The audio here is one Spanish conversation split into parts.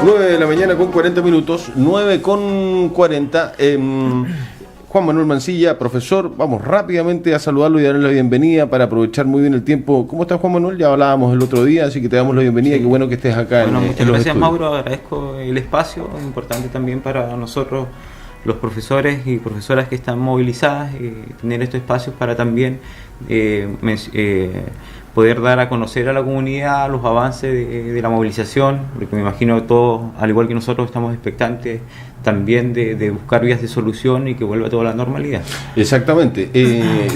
9 de la mañana con 40 minutos, 9 con 40. Juan Manuel Mancilla, profesor, vamos rápidamente a saludarlo y darle la bienvenida para aprovechar muy bien el tiempo. ¿Cómo estás, Juan Manuel? Ya hablábamos el otro día, así que te damos la bienvenida. Sí. Qué bueno que estés acá. Bueno, muchas gracias, Mauro. Agradezco el espacio, es importante también para nosotros, los profesores y profesoras que están movilizadas, tener estos espacios para también poder dar a conocer a la comunidad los avances de la movilización, porque me imagino todos, al igual que nosotros, estamos expectantes también de buscar vías de solución y que vuelva toda la normalidad. Exactamente.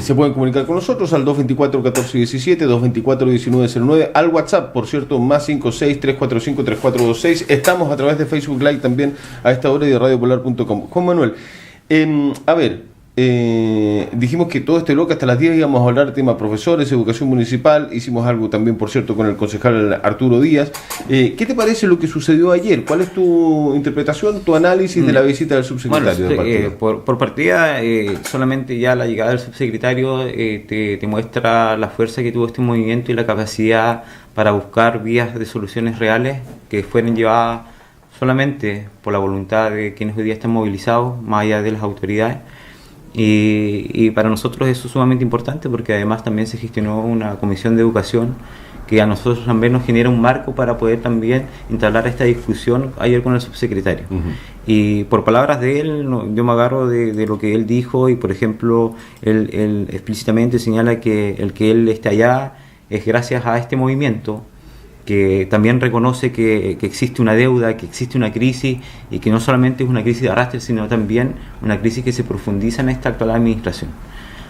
Se pueden comunicar con nosotros al 224-1417, 224-1909, al WhatsApp, por cierto, más 56-345-3426. Estamos a través de Facebook Live también a esta hora y de radiopolar.com. Juan Manuel, a ver, dijimos que todo este bloque hasta las 10 íbamos a hablar de temas profesores, educación municipal. Hicimos algo también, por cierto, con el concejal Arturo Díaz. ¿Qué te parece lo que sucedió ayer? ¿Cuál es tu interpretación, tu análisis de la visita del subsecretario? Bueno, por partida, solamente ya la llegada del subsecretario te muestra la fuerza que tuvo este movimiento y la capacidad para buscar vías de soluciones reales que fueran llevadas solamente por la voluntad de quienes hoy día están movilizados, más allá de las autoridades. Y para nosotros eso es sumamente importante porque además también se gestionó una comisión de educación que a nosotros también nos genera un marco para poder también entablar esta discusión ayer con el subsecretario. Y por palabras de él, yo me agarro de lo que él dijo y, por ejemplo, él explícitamente señala que el que él esté allá es gracias a este movimiento, que también reconoce que existe una deuda, que existe una crisis y que no solamente es una crisis de arrastre, sino también una crisis que se profundiza en esta actual administración.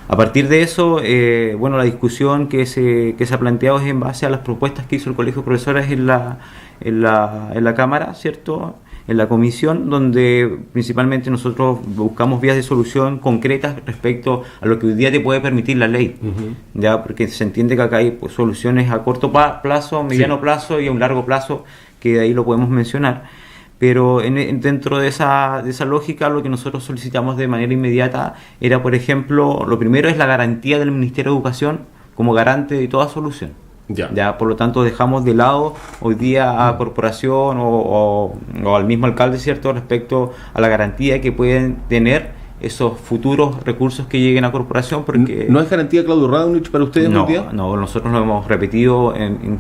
A partir de eso, la discusión que se ha planteado es en base a las propuestas que hizo el Colegio de Profesores en la Cámara, ¿cierto?, en la comisión, donde principalmente nosotros buscamos vías de solución concretas respecto a lo que hoy día te puede permitir la ley, ya, porque se entiende que acá hay soluciones a corto plazo, mediano plazo y a un largo plazo, que de ahí lo podemos mencionar, pero dentro de esa lógica lo que nosotros solicitamos de manera inmediata era, por ejemplo, lo primero es la garantía del Ministerio de Educación como garante de toda solución. Ya, por lo tanto dejamos de lado hoy día a corporación o al mismo alcalde, ¿cierto?, respecto a la garantía que pueden tener esos futuros recursos que lleguen a corporación, porque... ¿No es garantía Claudio Raunich para ustedes hoy día? No, nosotros lo hemos repetido en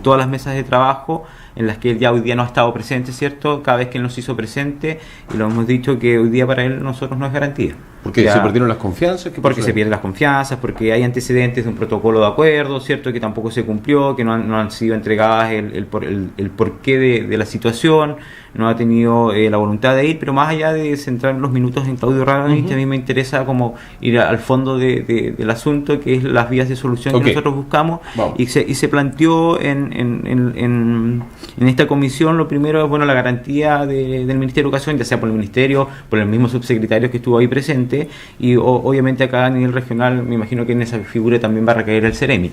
todas las mesas de trabajo en las que él ya hoy día no ha estado presente, ¿cierto?, cada vez que él nos hizo presente, y lo hemos dicho que hoy día para él nosotros no es garantía. ¿Por qué? ¿Se perdieron las confianzas? Porque se pierden las confianzas, porque hay antecedentes de un protocolo de acuerdo, ¿cierto?, que tampoco se cumplió, que no han sido entregadas el porqué de la situación, no ha tenido la voluntad de ir, pero más allá de centrar los minutos en Claudio Raunich, a mí me interesa como ir al fondo del asunto, que es las vías de solución que nosotros buscamos. Y se planteó en esta comisión, lo primero es la garantía del Ministerio de Educación, ya sea por el Ministerio, por el mismo subsecretario que estuvo ahí presente, y obviamente acá a nivel regional me imagino que en esa figura también va a recaer el Ceremi.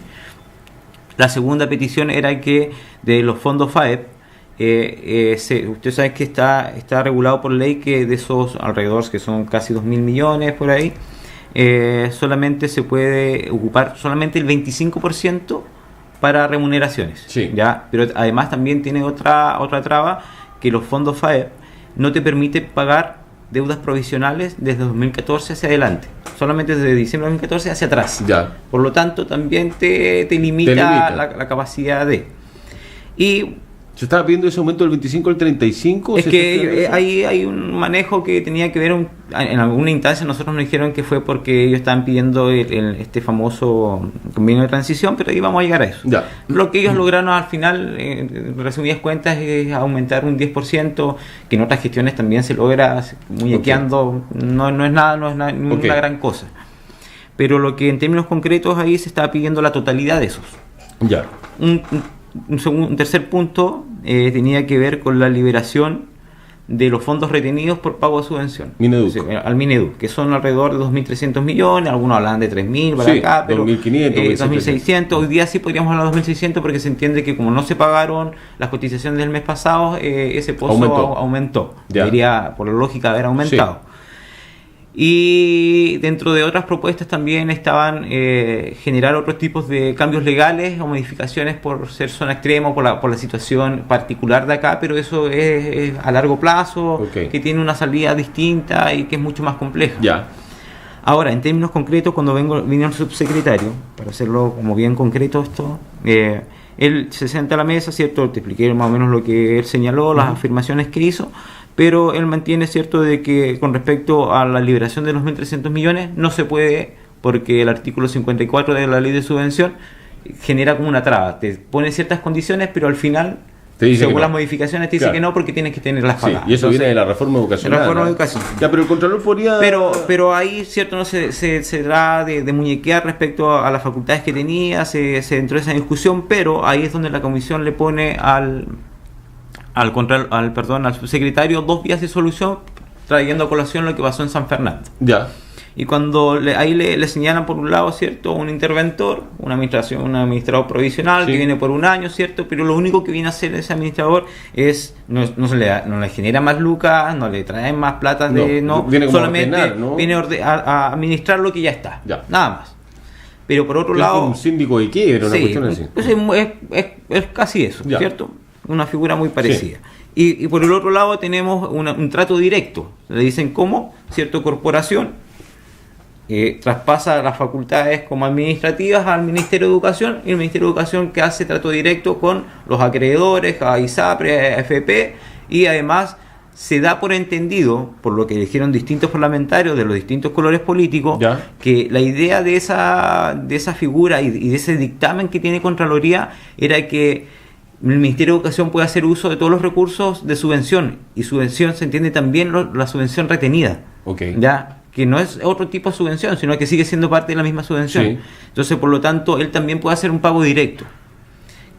La segunda petición era que de los fondos FAEP, usted sabe que está regulado por ley que de esos alrededor, que son casi 2.000 millones por ahí, solamente se puede ocupar solamente el 25% para remuneraciones. Sí. ¿Ya? Pero además también tiene otra traba, que los fondos FAEP no te permite pagar deudas provisionales desde 2014 hacia adelante, solamente desde diciembre de 2014 hacia atrás. Ya. Por lo tanto, también te limita la capacidad de... Y ¿se estaba pidiendo ese aumento del 25 al 35? Es que hay un manejo que tenía que ver, en alguna instancia nosotros nos dijeron que fue porque ellos estaban pidiendo este famoso convenio de transición, pero ahí vamos a llegar a eso. Ya. Lo que ellos lograron al final, en resumidas cuentas, es aumentar un 10%, que en otras gestiones también se logra muñequeando, no es nada, ninguna gran cosa. Pero lo que en términos concretos ahí se estaba pidiendo la totalidad de esos. Ya. Un tercer punto tenía que ver con la liberación de los fondos retenidos por pago de subvención al Mineduc, que son alrededor de 2.300 millones, algunos hablan de 3.000 para acá, pero 2.500, 2.600, hoy día sí podríamos hablar de 2.600 porque se entiende que como no se pagaron las cotizaciones del mes pasado, ese pozo aumentó. Debería por lógica haber aumentado. Y dentro de otras propuestas también estaban generar otros tipos de cambios legales o modificaciones por ser zona extrema o por la situación particular de acá, pero eso es a largo plazo, que tiene una salida distinta y que es mucho más compleja. Ya. Ahora, en términos concretos, cuando vino el subsecretario, para hacerlo como bien concreto esto, él se sienta a la mesa, ¿cierto? Te expliqué más o menos lo que él señaló, las afirmaciones que hizo, pero él mantiene, ¿cierto?, de que con respecto a la liberación de los 1.300 millones no se puede, porque el artículo 54 de la ley de subvención genera como una traba, te pone ciertas condiciones, pero al final, según las modificaciones, te dice que no, porque tienes que tenerlas pagadas. Y eso viene de la reforma educacional. La reforma de educación. Ya, pero el Contralor podría... Pero ahí, ¿cierto?, no se da de muñequear respecto a las facultades que tenía, se entró esa discusión, pero ahí es donde la comisión le pone al subsecretario 2 vías de solución, trayendo a colación lo que pasó en San Fernando. Ya. Y cuando ahí le señalan por un lado, ¿cierto?, un interventor, un administrador provisional que viene por un año, ¿cierto?, pero lo único que viene a hacer ese administrador es no le genera más lucas, no le trae más plata, viene solamente ordenar, ¿no? Viene a administrar lo que ya está, nada más. Pero por otro lado, un síndico de quiebra, una cuestión así. Es casi eso, ¿cierto? Una figura muy parecida. Y por el otro lado tenemos un trato directo. Le dicen cómo, ¿cierto?, corporación traspasa las facultades como administrativas al Ministerio de Educación, y el Ministerio de Educación que hace trato directo con los acreedores, a ISAPRE, a AFP, y además se da por entendido, por lo que dijeron distintos parlamentarios de los distintos colores políticos, que la idea de esa figura y de ese dictamen que tiene Contraloría era que el Ministerio de Educación puede hacer uso de todos los recursos de subvención, y subvención se entiende también la subvención retenida, ¿ya?, que no es otro tipo de subvención, sino que sigue siendo parte de la misma subvención. Entonces, por lo tanto, él también puede hacer un pago directo.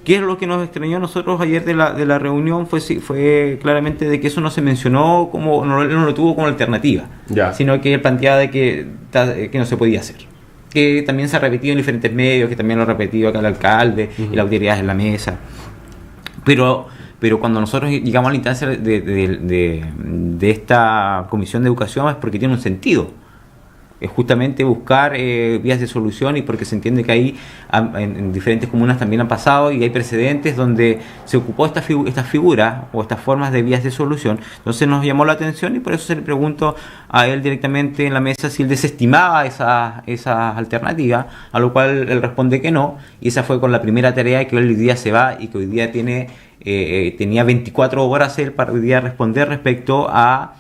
¿Qué es lo que nos extrañó a nosotros ayer de la reunión? Fue claramente de que eso no se mencionó, él no lo tuvo como alternativa, sino que él planteaba de que no se podía hacer. Que también se ha repetido en diferentes medios, que también lo ha repetido acá el alcalde y la autoridad en la mesa. Pero cuando nosotros llegamos a la instancia de esta Comisión de Educación es porque tiene un sentido. Es justamente buscar vías de solución, y porque se entiende que ahí en diferentes comunas también han pasado y hay precedentes donde se ocupó esta figura o estas formas de vías de solución. Entonces nos llamó la atención, y por eso se le preguntó a él directamente en la mesa si él desestimaba esa alternativa, a lo cual él responde que no, y esa fue con la primera tarea que hoy día se va, y que hoy día tenía 24 horas él para hoy día responder respecto a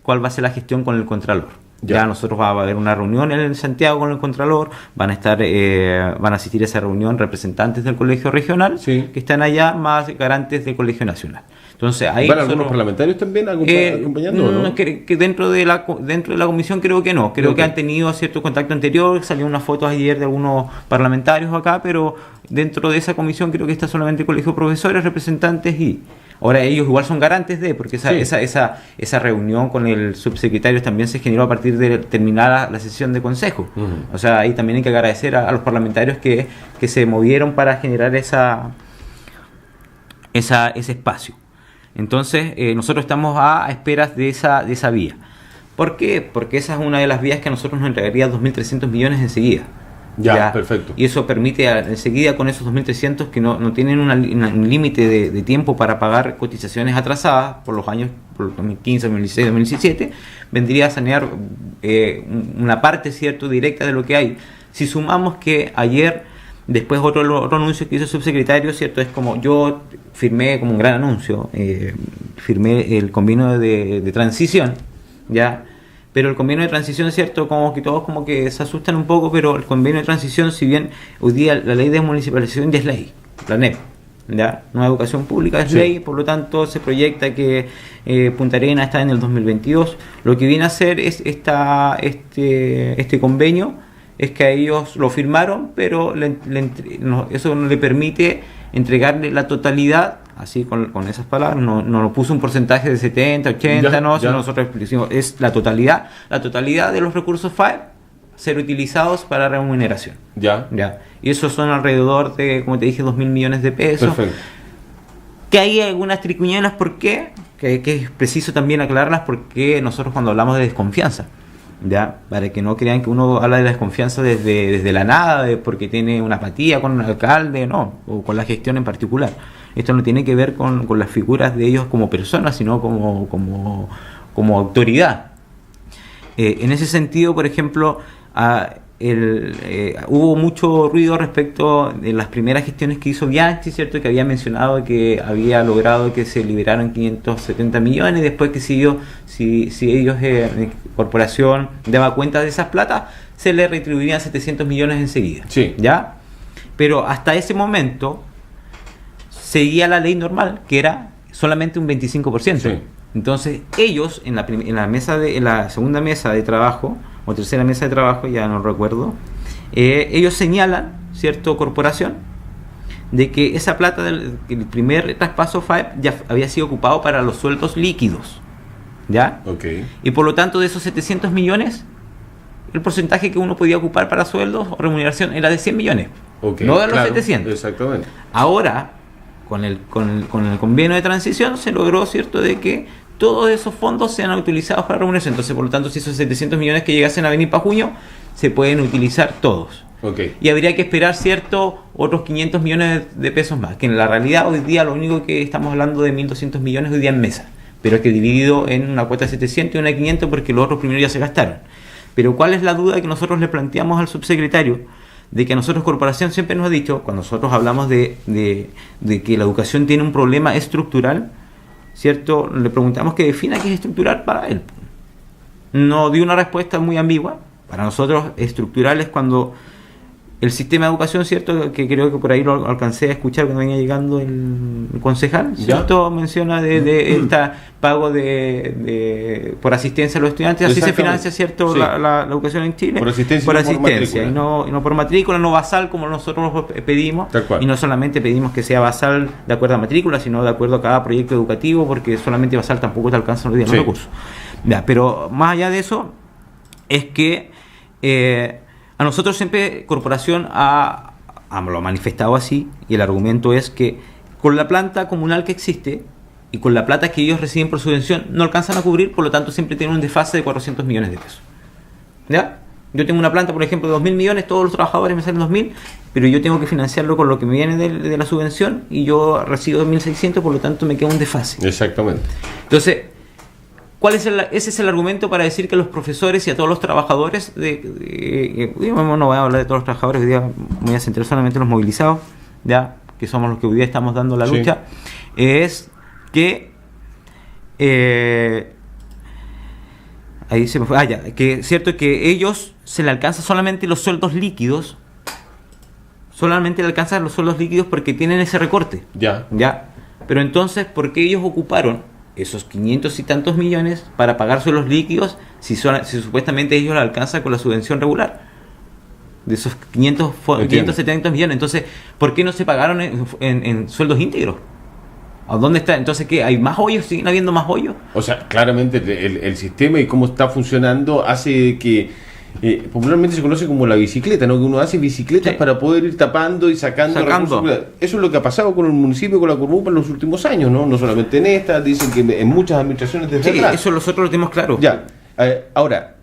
cuál va a ser la gestión con el Contralor. Ya nosotros va a haber una reunión en Santiago con el Contralor, van a asistir a esa reunión representantes del Colegio Regional que están allá, más garantes del Colegio Nacional. Entonces ahí ¿van algunos parlamentarios también acompañando, no? Que dentro de la comisión creo que no, creo que han tenido cierto contacto anterior, salió unas fotos ayer de algunos parlamentarios acá, pero dentro de esa comisión creo que está solamente el Colegio de Profesores, representantes, y ahora ellos igual son garantes porque esa reunión con el subsecretario también se generó a partir de terminar la sesión de consejo. O sea, ahí también hay que agradecer a los parlamentarios que se movieron para generar ese espacio. Entonces, nosotros estamos a esperas de esa vía. ¿Por qué? Porque esa es una de las vías que a nosotros nos entregaría 2.300 millones enseguida. Ya, perfecto. Y eso permite enseguida, con esos 2.300 que no tienen un límite de tiempo para pagar cotizaciones atrasadas por los años, por 2015, 2016, 2017, vendría a sanear una parte, ¿cierto?, directa de lo que hay. Si sumamos que ayer, después otro anuncio que hizo el subsecretario, ¿cierto?, es como yo firmé como un gran anuncio, firmé el convenio de transición, ¿ya? Pero el convenio de transición, ¿cierto?, como que todos como que se asustan un poco, pero el convenio de transición, si bien hoy día la ley de municipalización ya es ley, la NEP, ¿ya? Nueva Educación Pública es ley, por lo tanto se proyecta que Punta Arenas está en el 2022. Lo que viene a hacer es este convenio, es que a ellos lo firmaron, pero eso no le permite entregarle la totalidad, así con esas palabras, no puso un porcentaje de 70, 80, sino nosotros decimos, es la totalidad de los recursos FAE ser utilizados para remuneración. Y eso son alrededor de, como te dije, 2.000 millones de pesos. Perfecto. Que hay algunas tricuñuelas, ¿por qué? Que es preciso también aclararlas, porque nosotros cuando hablamos de desconfianza, ¿ya? Para que no crean que uno habla de la desconfianza desde la nada, porque tiene una apatía con un alcalde, no, o con la gestión en particular. Esto no tiene que ver con las figuras de ellos como personas, sino como autoridad. En ese sentido, por ejemplo, hubo mucho ruido respecto de las primeras gestiones que hizo Bianchi, ¿cierto? Que había mencionado que había logrado que se liberaran 570 millones, después que si ellos, corporación, daba cuenta de esas plata, se le retribuirían 700 millones enseguida. Sí. ¿Ya? Pero hasta ese momento seguía la ley normal, que era solamente un 25%. Sí. Entonces, ellos, en la segunda mesa de trabajo, o tercera mesa de trabajo, ya no recuerdo, ellos señalan, ¿cierto?, corporación, de que esa plata del primer traspaso FAEP ya había sido ocupado para los sueldos líquidos, ¿ya? Okay. Y por lo tanto, de esos 700 millones, el porcentaje que uno podía ocupar para sueldos o remuneración era de 100 millones, okay, no de los 700. Exactamente. Ahora, con el convenio de transición, se logró, ¿cierto?, de que todos esos fondos sean utilizados para remuneración. Entonces, por lo tanto, si esos 700 millones que llegasen a venir para junio, se pueden utilizar todos. Okay. Y habría que esperar, ¿cierto?, otros 500 millones de pesos más, que en la realidad hoy día lo único que estamos hablando de 1.200 millones hoy día en mesa, pero es que dividido en una cuota de 700 y una de 500 porque los otros primero ya se gastaron. Pero ¿cuál es la duda que nosotros le planteamos al subsecretario? De que a nosotros corporación siempre nos ha dicho, cuando nosotros hablamos de que la educación tiene un problema estructural, ¿cierto? Le preguntamos que defina qué es estructural para él. No dio una respuesta muy ambigua. Para nosotros estructural es cuando el sistema de educación, ¿cierto?, que creo que por ahí lo alcancé a escuchar cuando venía llegando el concejal, ¿cierto?, menciona de este pago por asistencia a los estudiantes, así se financia, ¿cierto?, sí, la educación en Chile, por asistencia y no por matrícula, no basal como nosotros pedimos, y no solamente pedimos que sea basal de acuerdo a matrícula, sino de acuerdo a cada proyecto educativo, porque solamente basal tampoco te alcanzan los días, los recursos. Ya, pero más allá de eso, es que a nosotros siempre corporación lo ha manifestado así, y el argumento es que con la planta comunal que existe y con la plata que ellos reciben por subvención no alcanzan a cubrir, por lo tanto siempre tienen un desfase de 400 millones de pesos. ¿Ya? Yo tengo una planta, por ejemplo, de 2.000 millones, todos los trabajadores me salen 2.000, pero yo tengo que financiarlo con lo que me viene de la subvención y yo recibo 2.600, por lo tanto me queda un desfase. Exactamente. Entonces, ese es el argumento para decir que los profesores y a todos los trabajadores, no voy a hablar de todos los trabajadores, hoy día me voy a centrar solamente en los movilizados, ya que somos los que hoy día estamos dando la lucha, es que ahí se me fue, que es cierto que ellos se le alcanza solamente los sueldos líquidos, porque tienen ese recorte, ya, pero entonces, ¿por qué ellos ocuparon esos 500 y tantos millones para pagar sueldos líquidos si supuestamente ellos la alcanzan con la subvención regular? De esos 570 millones. Entonces, ¿por qué no se pagaron en sueldos íntegros? ¿A dónde está? Entonces, ¿qué? ¿Hay más hoyos? ¿Siguen habiendo más hoyos? O sea, claramente el sistema y cómo está funcionando hace que popularmente se conoce como la bicicleta, ¿no? Que uno hace bicicletas para poder ir tapando y sacando. Eso es lo que ha pasado con el municipio, con la Cormupa en los últimos años, ¿no? No solamente en esta, dicen que en muchas administraciones desde atrás. Eso nosotros lo tenemos claro. Ya. Ahora,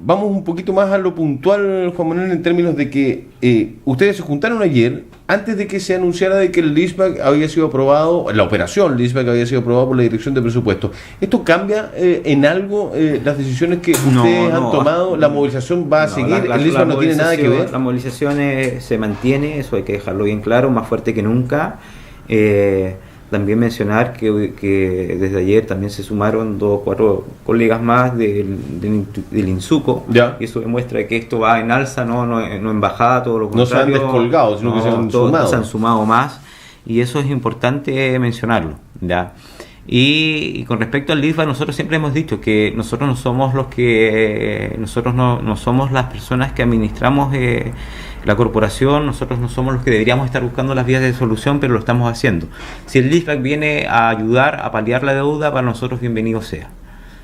vamos un poquito más a lo puntual, Juan Manuel, en términos de que ustedes se juntaron ayer antes de que se anunciara de que el LISBAC había sido aprobado, la operación LISBAC había sido aprobada por la Dirección de Presupuestos. ¿Esto cambia en algo las decisiones que ustedes han tomado? ¿La movilización va a seguir? ¿El LISBAC no tiene nada que ver? La movilización se mantiene, eso hay que dejarlo bien claro, más fuerte que nunca. También mencionar que desde ayer también se sumaron 2 o 4 colegas más del INSUCO, y eso demuestra que esto va en alza, no en bajada, todo lo contrario. No se han descolgado, sino que se han sumado. Se han sumado más, y eso es importante mencionarlo, ¿ya? Y con respecto al LISBAC, nosotros siempre hemos dicho que nosotros no somos no somos las personas que administramos la corporación, nosotros no somos los que deberíamos estar buscando las vías de solución, pero lo estamos haciendo. Si el LISBAC viene a ayudar a paliar la deuda, para nosotros bienvenido sea.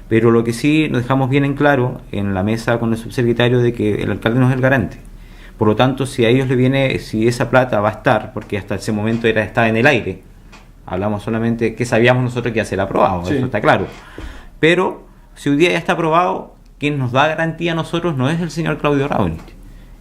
Pero lo que sí nos dejamos bien en claro en la mesa con el subsecretario de que el alcalde no es el garante. Por lo tanto, si a ellos si esa plata va a estar, porque hasta ese momento estaba en el aire, hablamos solamente que sabíamos nosotros que iba a ser aprobado, eso está claro. Pero si hoy día ya está aprobado, quien nos da garantía a nosotros no es el señor Claudio Raunich,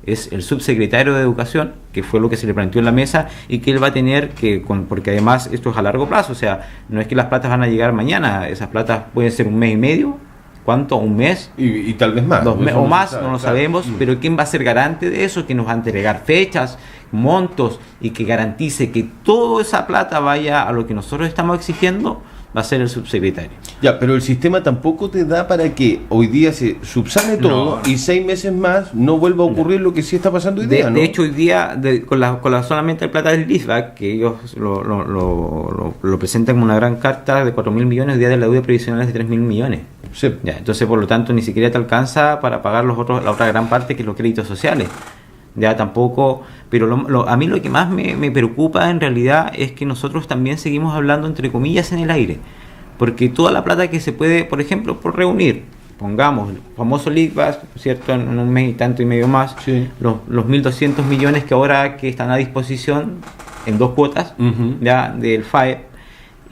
es el subsecretario de Educación, que fue lo que se le planteó en la mesa, y que él va a tener que, porque además esto es a largo plazo, o sea, no es que las platas van a llegar mañana, esas platas pueden ser un mes y medio, ¿cuánto? ¿Un mes? Y tal vez más. 2 meses o más, no lo sabemos, pero ¿quién va a ser garante de eso? Que nos va a entregar fechas, montos, y que garantice que toda esa plata vaya a lo que nosotros estamos exigiendo, va a ser el subsecretario. Ya, pero el sistema tampoco te da para que hoy día se subsane todo y 6 meses más no vuelva a ocurrir lo que sí está pasando hoy día, ¿no? De hecho, hoy día, con solamente el plata del ISBAC, que ellos lo presentan como una gran carta de 4.000 millones, hoy día de la deuda previsional es de 3.000 millones. Sí. Ya, entonces, por lo tanto, ni siquiera te alcanza para pagar la otra gran parte, que es los créditos sociales. Ya tampoco, pero a mí lo que más me preocupa en realidad es que nosotros también seguimos hablando entre comillas en el aire, porque toda la plata que se puede, por ejemplo, por reunir, pongamos el famoso LICBAS, ¿cierto?, en un mes y tanto y medio más, sí, los 1.200 millones que ahora que están a disposición en 2 cuotas, ya del FAEP,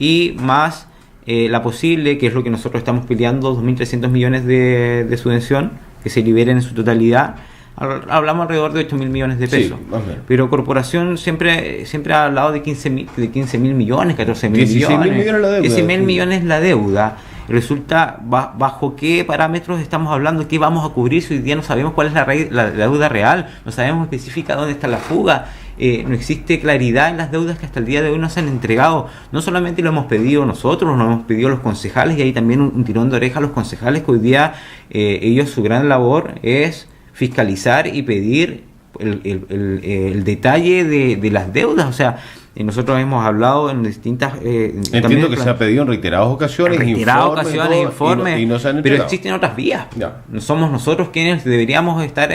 y más la posible, que es lo que nosotros estamos peleando, 2.300 millones de subvención que se liberen en su totalidad. Hablamos alrededor de 8.000 millones de pesos, sí, pero Corporación siempre ha hablado de 15.000 millones, 14.000 millones, 16.000 millones la deuda. Resulta, ¿bajo qué parámetros estamos hablando? ¿Qué vamos a cubrir si hoy día no sabemos cuál es la deuda real? No sabemos específica dónde está la fuga. No existe claridad en las deudas que hasta el día de hoy nos han entregado. No solamente lo hemos pedido nosotros, lo hemos pedido los concejales, y hay también un tirón de oreja a los concejales, que hoy día ellos, su gran labor es fiscalizar y pedir el detalle de las deudas. O sea, nosotros hemos hablado en distintas... entiendo que se ha pedido en reiteradas ocasiones, informes, y no se han entregado. Pero existen otras vías. Ya. Somos nosotros quienes deberíamos estar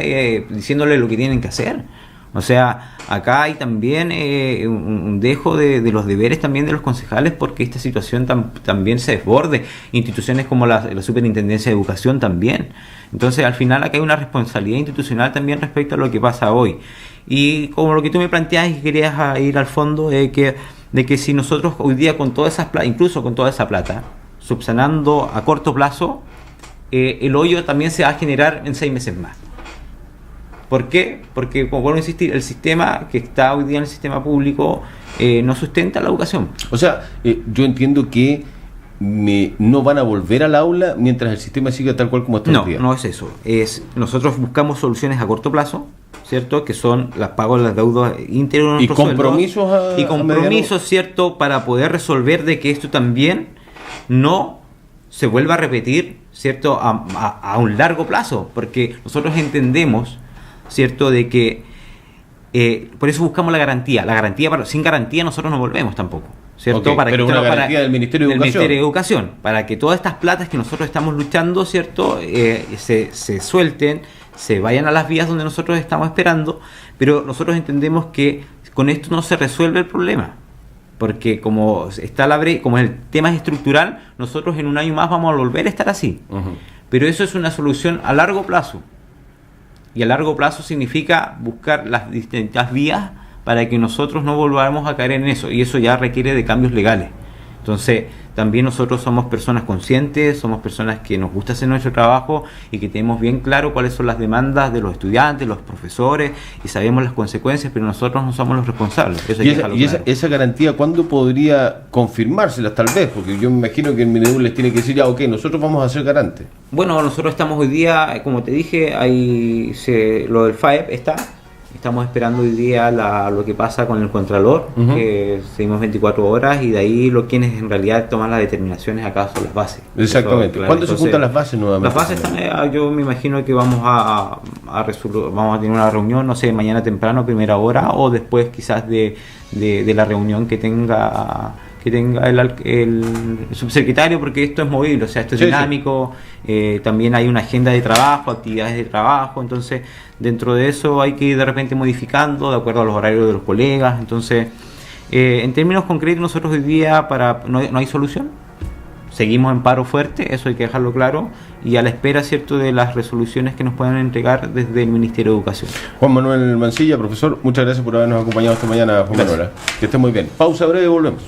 diciéndole lo que tienen que hacer. O sea, acá hay también un dejo de los deberes también de los concejales, porque esta situación también se desborde. Instituciones como la Superintendencia de Educación también. Entonces, al final acá hay una responsabilidad institucional también respecto a lo que pasa hoy. Y como lo que tú me planteas y querías ir al fondo, de que si nosotros hoy día con todas esas incluso con toda esa plata, subsanando a corto plazo, el hoyo también se va a generar en 6 meses más. ¿Por qué? Porque, como vuelvo a insistir, el sistema que está hoy día en el sistema público no sustenta la educación. O sea, yo entiendo que no van a volver al aula mientras el sistema siga tal cual como está hoy día. No es eso. Nosotros buscamos soluciones a corto plazo, ¿cierto? Que son las pagos de las deudas íntegras de nuestros sueldos. Y compromisos, ¿cierto? Para poder resolver de que esto también no se vuelva a repetir, ¿cierto? A un largo plazo. Porque nosotros entendemos, ¿cierto?, de que por eso buscamos la garantía. Sin garantía nosotros no volvemos tampoco, ¿cierto? Okay, pero una garantía del Ministerio de Educación, para que todas estas platas que nosotros estamos luchando, ¿cierto?, se suelten, se vayan a las vías donde nosotros estamos esperando, pero nosotros entendemos que con esto no se resuelve el problema, porque como como el tema es estructural, nosotros en un año más vamos a volver a estar así. Pero eso es una solución a largo plazo. Y a largo plazo significa buscar las distintas vías para que nosotros no volvamos a caer en eso. Y eso ya requiere de cambios legales. Entonces, también nosotros somos personas conscientes, somos personas que nos gusta hacer nuestro trabajo y que tenemos bien claro cuáles son las demandas de los estudiantes, los profesores, y sabemos las consecuencias, pero nosotros no somos los responsables. Eso esa garantía, ¿cuándo podría confirmárselas tal vez? Porque yo me imagino que el Minedu les tiene que decir, ya, ok, nosotros vamos a ser garantes. Bueno, nosotros estamos hoy día, como te dije, lo del FAEP está. Estamos esperando hoy día lo que pasa con el Contralor, que seguimos 24 horas, y de ahí quienes en realidad toman las determinaciones acá son las bases. Exactamente. Claro. ¿Cuándo se juntan las bases nuevamente? Las bases están, yo me imagino que vamos a tener una reunión, no sé, mañana temprano, primera hora, o después quizás de la reunión que tenga el subsecretario, porque esto es movible, o sea, esto es dinámico. También hay una agenda de trabajo, actividades de trabajo, entonces dentro de eso hay que ir de repente modificando de acuerdo a los horarios de los colegas. Entonces, en términos concretos, nosotros hoy día no hay solución, seguimos en paro fuerte, eso hay que dejarlo claro, y a la espera, ¿cierto?, de las resoluciones que nos puedan entregar desde el Ministerio de Educación. Juan Manuel Mancilla, profesor, muchas gracias por habernos acompañado esta mañana, Juan Manuel. Que esté muy bien. Pausa breve y volvemos.